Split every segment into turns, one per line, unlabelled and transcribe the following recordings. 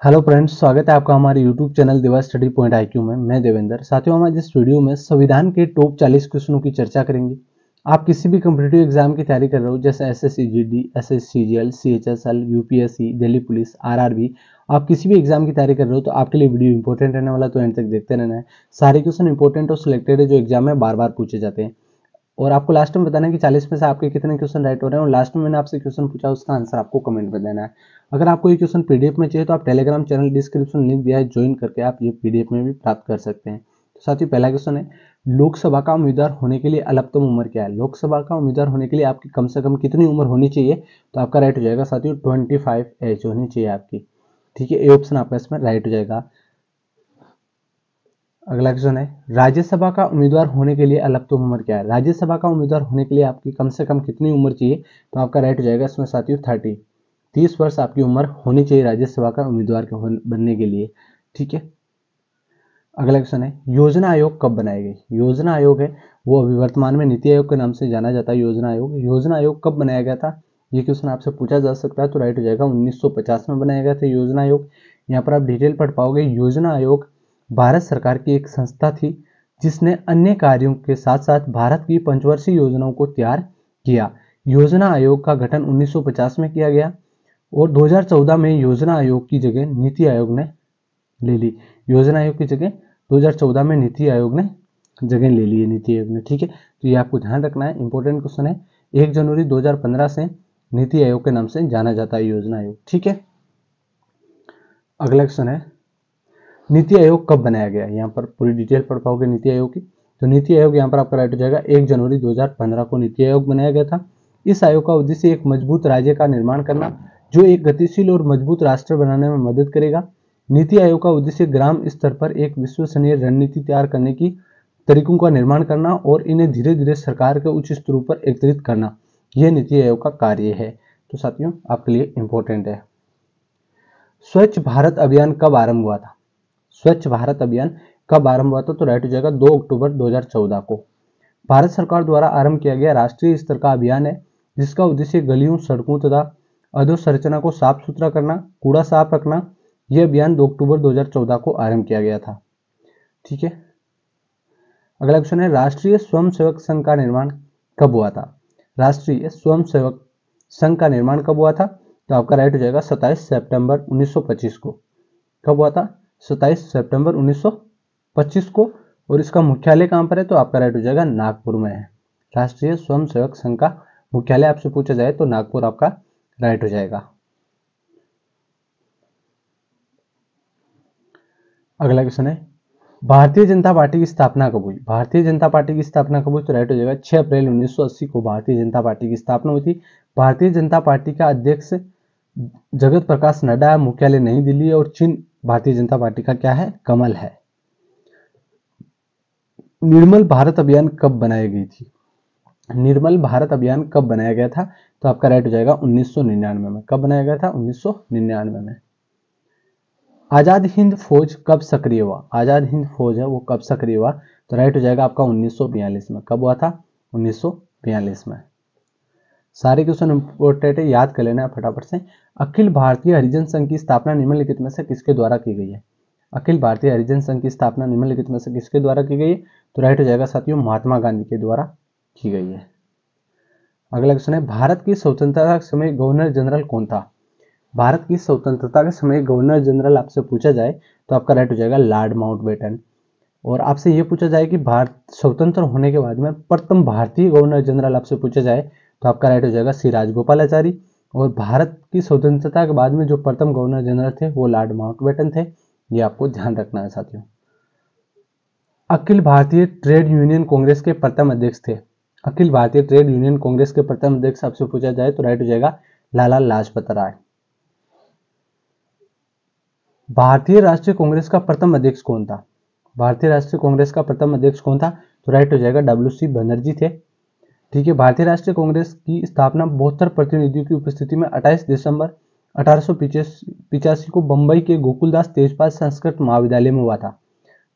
Hello friends, स्वागत है आपका हमारे यूट्यूब चैनल दिवा स्टडी पॉइंट आईक्यू में। मैं देवेंद्र। साथियों, हम आज इस वीडियो में संविधान के टॉप 40 क्वेश्चनों की चर्चा करेंगे। आप किसी भी कॉम्पिटिटिव एग्जाम की तैयारी कर रहे हो, जैसे SSC GD, SSC CGL, CHSL, UPSC, Delhi police, RRB, आप किसी भी एग्जाम की तैयारी कर रहे हो तो आपके लिए वीडियो इंपॉर्टेंट रहने वाला, तो एंड तक देखते रहना है। सारे क्वेश्चन इंपॉर्टेंट और सिलेक्टेड है जो एग्जाम में बार बार पूछे जाते हैं। और आपको लास्ट में बताना है कि 40 में से आपके कितने क्वेश्चन राइट हो रहे हैं, और लास्ट में मैंने आपसे क्वेश्चन पूछा उसका आंसर आपको कमेंट में देना है। अगर आपको ये क्वेश्चन पीडीएफ में चाहिए तो आप टेलीग्राम चैनल डिस्क्रिप्शन लिंक दिया है, ज्वाइन करके आप ये पीडीएफ में भी प्राप्त कर सकते हैं। तो साथियों, पहला क्वेश्चन है, लोकसभा का उम्मीदवार होने के लिए अधिकतम उम्र क्या है? लोकसभा का उम्मीदवार होने के लिए आपकी कम से कम कितनी उम्र होनी चाहिए? तो आपका राइट हो जाएगा साथियों 25 एज होनी चाहिए आपकी। ठीक है, ए ऑप्शन आपका इसमें राइट हो जाएगा। अगला क्वेश्चन है, राज्यसभा का उम्मीदवार होने के लिए अधिकतम उम्र क्या है? राज्यसभा का उम्मीदवार होने के लिए आपकी कम से कम कितनी उम्र चाहिए? तो आपका राइट हो जाएगा इसमें साथियों 30 वर्ष आपकी उम्र होनी चाहिए राज्यसभा का उम्मीदवार बनने के लिए। ठीक है, अगला क्वेश्चन है, योजना आयोग कब बनाई गई? योजना आयोग है वो अभी वर्तमान में नीति आयोग के नाम से जाना जाता है। योजना आयोग कब बनाया गया था, ये क्वेश्चन आपसे पूछा जा सकता है। तो राइट हो जाएगा 1950 में बनाया गया था योजना आयोग। यहाँ पर आप डिटेल पढ़ पाओगे। योजना आयोग भारत सरकार की एक संस्था थी जिसने अन्य कार्यों के साथ साथ भारत की पंचवर्षीय योजनाओं को तैयार किया। योजना आयोग का गठन 1950 में किया गया और 2014 में योजना आयोग की जगह नीति आयोग ने ले ली। योजना आयोग की जगह 2014 में नीति आयोग ने जगह ले ली है, नीति आयोग ने। ठीक है, तो ये आपको ध्यान रखना है, इंपॉर्टेंट क्वेश्चन है। 1 जनवरी 2015 से नीति आयोग के नाम से जाना जाता है योजना आयोग। ठीक है, अगला क्वेश्चन है, नीति आयोग कब बनाया गया? यहाँ पर पूरी डिटेल पढ़ पाओगे नीति आयोग की। तो नीति आयोग यहाँ पर आपका राइट हो जाएगा 1 जनवरी 2015 को नीति आयोग बनाया गया था। इस आयोग का उद्देश्य एक मजबूत राज्य का निर्माण करना जो एक गतिशील और मजबूत राष्ट्र बनाने में मदद करेगा। नीति आयोग का उद्देश्य ग्राम स्तर पर एक विश्वसनीय रणनीति तैयार करने की तरीकों का निर्माण करना और इन्हें धीरे धीरे सरकार के उच्च स्तरों पर एकत्रित करना, यह नीति आयोग का कार्य है। तो साथियों, आपके लिए इंपॉर्टेंट है। स्वच्छ भारत अभियान कब आरंभ हुआ था? स्वच्छ भारत अभियान कब आरंभ हुआ था? तो राइट हो जाएगा 2 अक्टूबर 2014 को। भारत सरकार द्वारा आरंभ किया गया राष्ट्रीय स्तर का अभियान है जिसका उद्देश्य गलियों, सड़कों तथा अधोसंरचना को साफ सुथरा करना, कूड़ा साफ रखना। यह अभियान 2 अक्टूबर 2014 को आरंभ किया गया था। ठीक है, अगला क्वेश्चन है, राष्ट्रीय स्वयंसेवक संघ का निर्माण कब हुआ था? राष्ट्रीय स्वयंसेवक संघ का निर्माण कब हुआ था? तो आपका राइट हो जाएगा 27 सितंबर 1925 को। कब हुआ था? 27 सितंबर 1925 को। और इसका मुख्यालय कहां पर है? तो आपका राइट हो जाएगा नागपुर में है। राष्ट्रीय स्वयंसेवक संघ का मुख्यालय आपसे पूछा जाए तो नागपुर आपका राइट हो जाएगा। अगला क्वेश्चन है, भारतीय जनता पार्टी की स्थापना कब हुई? भारतीय जनता पार्टी की स्थापना कब हुई? तो राइट हो जाएगा 6 अप्रैल 1980 को भारतीय जनता पार्टी की स्थापना हुई थी। भारतीय जनता पार्टी का अध्यक्ष जगत प्रकाश नड्डा, मुख्यालय नई दिल्ली है और चिन्ह भारतीय जनता पार्टी का क्या है? कमल है। निर्मल भारत अभियान कब बनाई गई थी? निर्मल भारत अभियान कब बनाया गया था? तो आपका राइट हो जाएगा 1999 में। कब बनाया गया था? 1999 में। आजाद हिंद फौज कब सक्रिय हुआ? आजाद हिंद फौज है वो कब सक्रिय हुआ? तो राइट हो जाएगा आपका 1942 में। कब हुआ था? 1942 में। सारे क्वेश्चन इंपोर्टेंट है, याद कर लेना है फटाफट से। अखिल भारतीय हरिजन संघ की स्थापना निम्नलिखित में से किसके द्वारा की गई है? अखिल भारतीय हरिजन संघ की स्थापना निम्नलिखित में से किसके द्वारा की गई है? तो राइट हो जाएगा साथियों महात्मा गांधी के द्वारा की गई है। अगला क्वेश्चन है, भारत की स्वतंत्रता के समय गवर्नर जनरल कौन था? भारत की स्वतंत्रता के समय गवर्नर जनरल आपसे पूछा जाए तो आपका राइट हो जाएगा लॉर्ड माउंटबेटन। और आपसे यह पूछा जाए कि भारत स्वतंत्र होने के बाद में प्रथम भारतीय गवर्नर जनरल आपसे पूछा जाए तो आपका राइट हो जाएगा श्री राजगोपालाचारी। और भारत की स्वतंत्रता के बाद में जो प्रथम गवर्नर जनरल थे वो लॉर्ड माउंटबेटन थे। ये आपको ध्यान रखना है साथियों। अखिल भारतीय ट्रेड यूनियन कांग्रेस के प्रथम अध्यक्ष थे। अखिल भारतीय ट्रेड यूनियन कांग्रेस के प्रथम अध्यक्ष आपसे पूछा जाए तो राइट हो जाएगा लाला लाजपत राय। भारतीय राष्ट्रीय कांग्रेस का प्रथम अध्यक्ष कौन था? भारतीय राष्ट्रीय कांग्रेस का प्रथम अध्यक्ष कौन था? तो राइट हो जाएगा WC बनर्जी थे। ठीक है, भारतीय राष्ट्रीय कांग्रेस की स्थापना 72 प्रतिनिधियों की उपस्थिति में 28 दिसंबर 1885 को बंबई के गोकुलदास तेजपाल संस्कृत महाविद्यालय में हुआ था।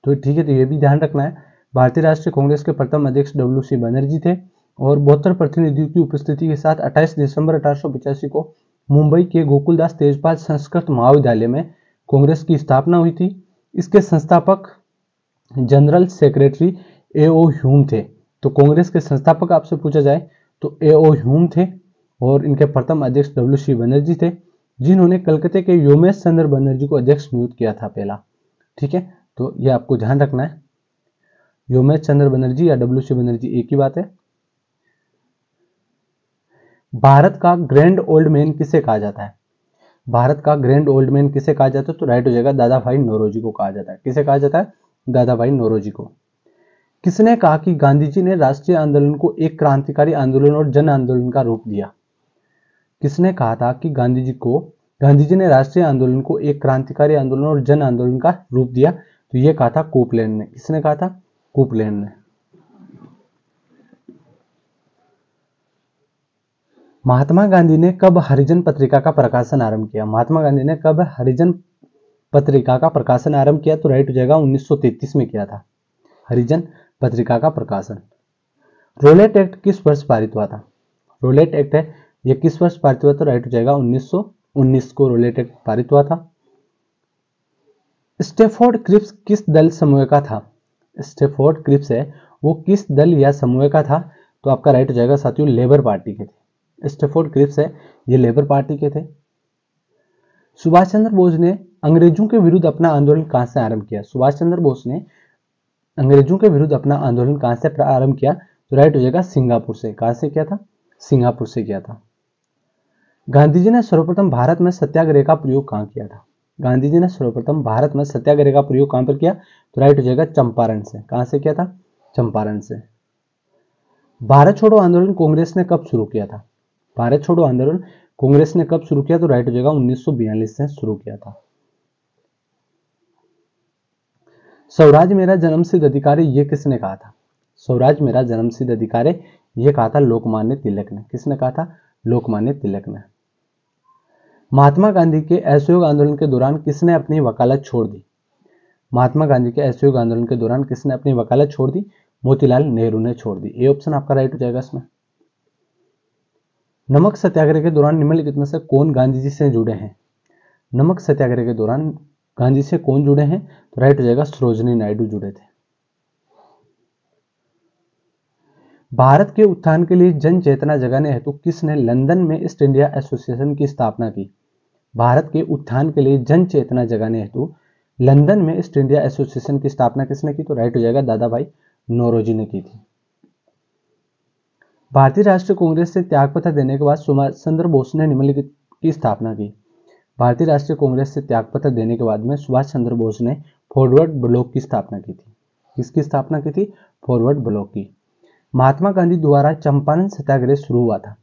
तो ठीक है, तो ये भी ध्यान रखना है। भारतीय राष्ट्रीय कांग्रेस के प्रथम अध्यक्ष WC बनर्जी थे और 72 प्रतिनिधियों की उपस्थिति के साथ 28 दिसंबर 1885 को मुंबई के गोकुलदास तेजपाल संस्कृत महाविद्यालय में कांग्रेस की स्थापना हुई थी। इसके संस्थापक जनरल सेक्रेटरी ए.ओ. ह्यूम थे। तो कांग्रेस के संस्थापक आपसे पूछा जाए तो ए.ओ. ह्यूम थे और इनके प्रथम अध्यक्ष डब्ल्यू.सी. बनर्जी थे, जिन्होंने कलकत्ते के योमेश चंद्र बनर्जी को अध्यक्ष नियुक्त किया था पहला। ठीक है, तो ये आपको ध्यान रखना है, योमेश चंद्र बनर्जी या डब्ल्यू.सी. बनर्जी एक ही बात है। भारत का ग्रैंड ओल्ड मैन किसे कहा जाता है? भारत का ग्रैंड ओल्ड मैन किसे कहा जाता है? तो राइट हो जाएगा दादा भाई नौरोजी को कहा जाता है। किसे कहा जाता है? दादा भाई नौरोजी को। किसने कहा कि गांधी जी ने राष्ट्रीय आंदोलन को एक क्रांतिकारी आंदोलन और जन आंदोलन का रूप दिया? किसने कहा था कि गांधी जी ने राष्ट्रीय आंदोलन को एक क्रांतिकारी आंदोलन और जन आंदोलन का रूप दिया? तो यह कहा था कोपलैंड ने। किसने कहा था? कोपलैंड ने। महात्मा गांधी ने कब हरिजन पत्रिका का प्रकाशन आरंभ किया? महात्मा गांधी ने कब हरिजन पत्रिका का प्रकाशन आरंभ किया? तो राइट हो जाएगा 1933 में किया था हरिजन पत्रिका का प्रकाशन। रोलेट एक्ट किस वर्ष पारित हुआ था? रोलेट एक्ट है, यह किस वर्ष पारित हुआ? तो राइट हो जाएगा 1919 को रोलेट एक्ट पारित हुआ था। स्टैफोर्ड क्रिप्स किस दल समूह का था? स्टैफोर्ड क्रिप्स है वो किस दल या समूह का था? तो आपका राइट हो जाएगा साथियों लेबर पार्टी के थे। स्टैफोर्ड क्रिप्स है ये लेबर पार्टी के थे। सुभाष चंद्र बोस ने अंग्रेजों के विरुद्ध अपना आंदोलन कहां से आरंभ किया? सुभाष चंद्र बोस ने अंग्रेजों के विरुद्ध अपना आंदोलन कहां से आरंभ किया? तो राइट हो जाएगा सिंगापुर से। कहां से किया था? सिंगापुर से किया था। गांधी जी ने सर्वप्रथम भारत में सत्याग्रह का प्रयोग कहां किया था? गांधी जी ने सर्वप्रथम भारत में सत्याग्रह का प्रयोग कहां पर किया? तो राइट हो जाएगा चंपारण से। कहां से किया था? चंपारण से। भारत छोड़ो आंदोलन कांग्रेस ने कब शुरू किया था? भारत छोड़ो आंदोलन कांग्रेस ने कब शुरू किया? तो राइट हो जाएगा 1942 से शुरू किया था। स्वराज मेरा जन्मसिद्ध अधिकार है ये किसने कहा था? स्वराज मेरा जन्मसिद्ध अधिकार है ये कहा था लोकमान्य तिलक ने। किसने कहा था? लोकमान्य तिलक ने। महात्मा गांधी के असहयोग आंदोलन के दौरान किसने अपनी वकालत छोड़ दी? महात्मा गांधी के असहयोग आंदोलन के दौरान किसने अपनी वकालत छोड़ दी? मोतीलाल नेहरू ने छोड़ दी। ये ऑप्शन आपका राइट हो जाएगा इसमें। नमक सत्याग्रह के दौरान निम्नलिखित में से कौन गांधी जी से जुड़े हैं? नमक सत्याग्रह के दौरान गांधी से कौन जुड़े हैं? तो राइट हो जाएगा सरोजिनी नायडू जुड़े थे। भारत के उत्थान के लिए जन चेतना जगाने हेतु किसने लंदन में ईस्ट इंडिया एसोसिएशन की स्थापना की? भारत के उत्थान के लिए जन चेतना जगाने हेतु लंदन में ईस्ट इंडिया एसोसिएशन की स्थापना किसने की? तो राइट हो जाएगा दादा भाई नौरोजी ने की थी। भारतीय राष्ट्रीय कांग्रेस से त्यागपत्र देने के बाद सुभाष चंद्र बोस ने निम्नलिखित की स्थापना की? भारतीय राष्ट्रीय कांग्रेस से त्यागपत्र देने के बाद में सुभाष चंद्र बोस ने फॉरवर्ड ब्लॉक की स्थापना की थी। किसकी स्थापना की थी? फॉरवर्ड ब्लॉक की। महात्मा गांधी द्वारा चंपारण सत्याग्रह शुरू हुआ था।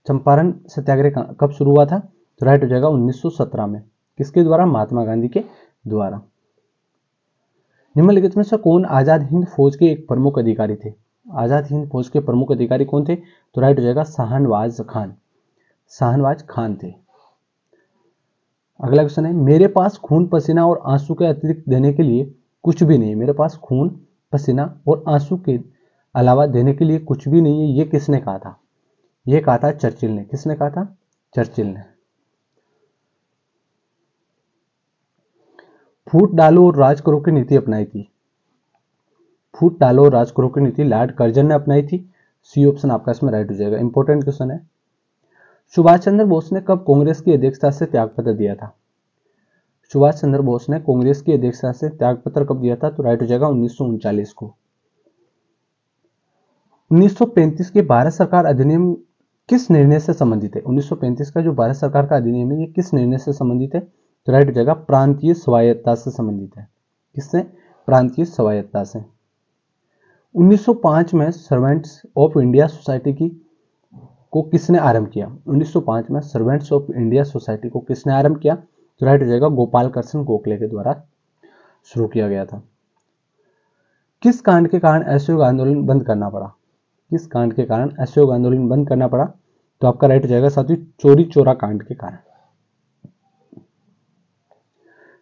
चंपारण सत्याग्रह कब शुरू हुआ था? तो राइट हो जाएगा 1917 में। किसके द्वारा? महात्मा गांधी के द्वारा। निम्नलिखित में से कौन आजाद हिंद फौज के एक प्रमुख अधिकारी थे? आजाद हिंद फौज के प्रमुख अधिकारी कौन थे? तो राइट हो जाएगा शाहनवाज खान। शाहनवाज खान थे। अगला क्वेश्चन है मेरे पास खून पसीना और आंसू के अतिरिक्त देने के लिए कुछ भी नहीं। मेरे पास खून पसीना और आंसू के अलावा देने के लिए कुछ भी नहीं है, ये किसने कहा था? ये कहा था चर्चिल ने। किसने कहा था? चर्चिल ने। फूट डालो और राज करो की नीति अपनाई थी। फूट डालो और राज करो की नीति लॉर्ड कर्जन ने अपनाई थी। सी ऑप्शन आपका इसमें राइट हो जाएगा। इंपॉर्टेंट क्वेश्चन है। सुभाष चंद्र बोस ने कब कांग्रेस की अध्यक्षता से त्यागपत्र दिया था? सुभाष चंद्र बोस ने कांग्रेस की अध्यक्षता से त्यागपत्र कब दिया था? तो राइट हो जाएगा 1939 को। 1935 के भारत सरकार अधिनियम किस निर्णय से संबंधित है? 1935 का जो भारत सरकार का अधिनियम है ये किस निर्णय से संबंधित है? तो राइट हो जाएगा प्रांतीय स्वायत्तता से संबंधित है। किससे? प्रांतीय स्वायत्तता से। 1905 में सर्वेंट्स ऑफ इंडिया सोसाइटी को किसने आरंभ किया? 1905 में सर्वेंट्स ऑफ इंडिया सोसाइटी को किसने आरंभ किया? तो राइट हो जाएगा गोपाल कृष्ण गोखले के द्वारा शुरू किया गया था। किस कांड के कारण असहयोग आंदोलन बंद करना पड़ा? किस कांड के कारण असहयोग आंदोलन बंद करना पड़ा? तो आपका राइट हो जाएगा साथियों चोरी चोरा कांड के कारण।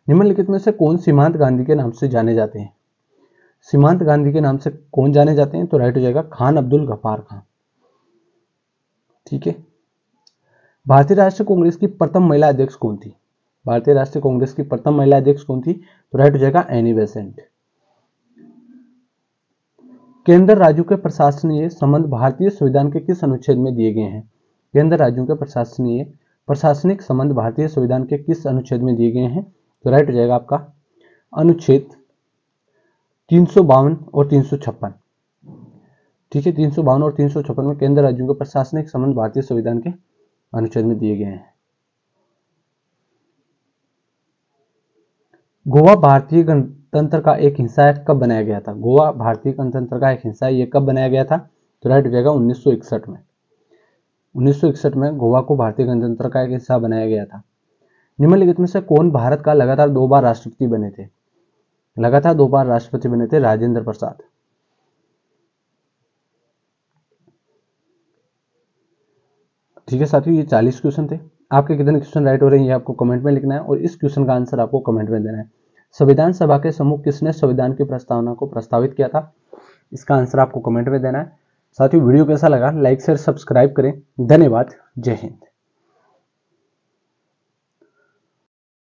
निम्नलिखित में से कौन सीमांत गांधी के नाम से जाने जाते हैं? सीमांत गांधी के नाम से कौन जाने जाते हैं? तो राइट हो जाएगा खान अब्दुल गफ्फार खान। ठीक है। भारतीय राष्ट्रीय कांग्रेस की प्रथम महिला अध्यक्ष कौन थी? भारतीय राष्ट्रीय कांग्रेस की प्रथम महिला अध्यक्ष कौन थी? तो राइट हो जाएगा एनी बेसेंट। केंद्र राज्यों के प्रशासनीय संबंध भारतीय संविधान के किस अनुच्छेद में दिए गए हैं? केंद्र राज्यों के प्रशासनिक संबंध भारतीय संविधान के किस अनुच्छेद में दिए गए हैं? तो राइट हो जाएगा आपका अनुच्छेद 352 और 356। ठीक है, 352 और 356 में केंद्र राज्यों के प्रशासनिक संबंध भारतीय संविधान के अनुच्छेद में दिए गए हैं। गोवा भारतीय गणतंत्र का एक हिस्सा कब बनाया गया था? गोवा भारतीय गणतंत्र का एक हिस्सा ये कब बनाया गया था? तो राइट हो जाएगा 1961 में। 1961 में गोवा को भारतीय गणतंत्र का एक हिस्सा बनाया गया था। निम्नलिखित में से कौन भारत का लगातार 2 बार राष्ट्रपति बने थे? लगातार 2 बार राष्ट्रपति बने थे राजेंद्र प्रसाद। ठीक है साथियों, ये 40 क्वेश्चन थे। आपके कितने क्वेश्चन राइट हो रहे हैं ये आपको कमेंट में लिखना है और इस क्वेश्चन का आंसर आपको कमेंट में देना है। संविधान सभा के सम्मुख किसने संविधान की प्रस्तावना को प्रस्तावित किया था? इसका आंसर आपको कमेंट में देना है। साथियों वीडियो कैसा लगा लाइक शेयर सब्सक्राइब करें। धन्यवाद। जय हिंद।